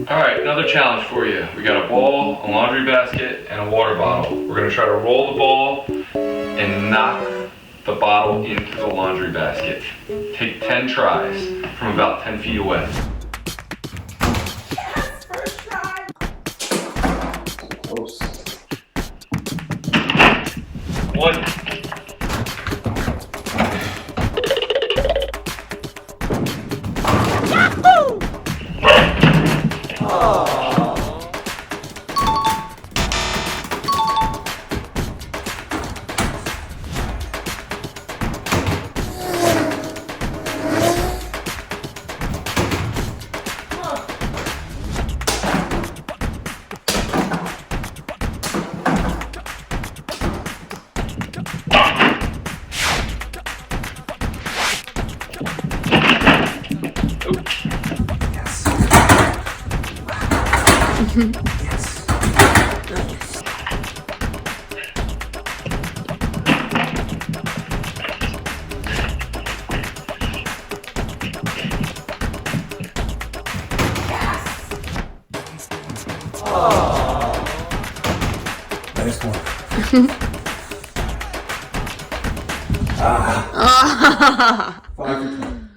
Alright, another challenge for you. We got a ball, a laundry basket, and a water bottle. We're gonna try to roll the ball and knock the bottle into the laundry basket. Take 10 tries from about 10 feet away. Yes, first try. Close. One. Nice one. Five for 10.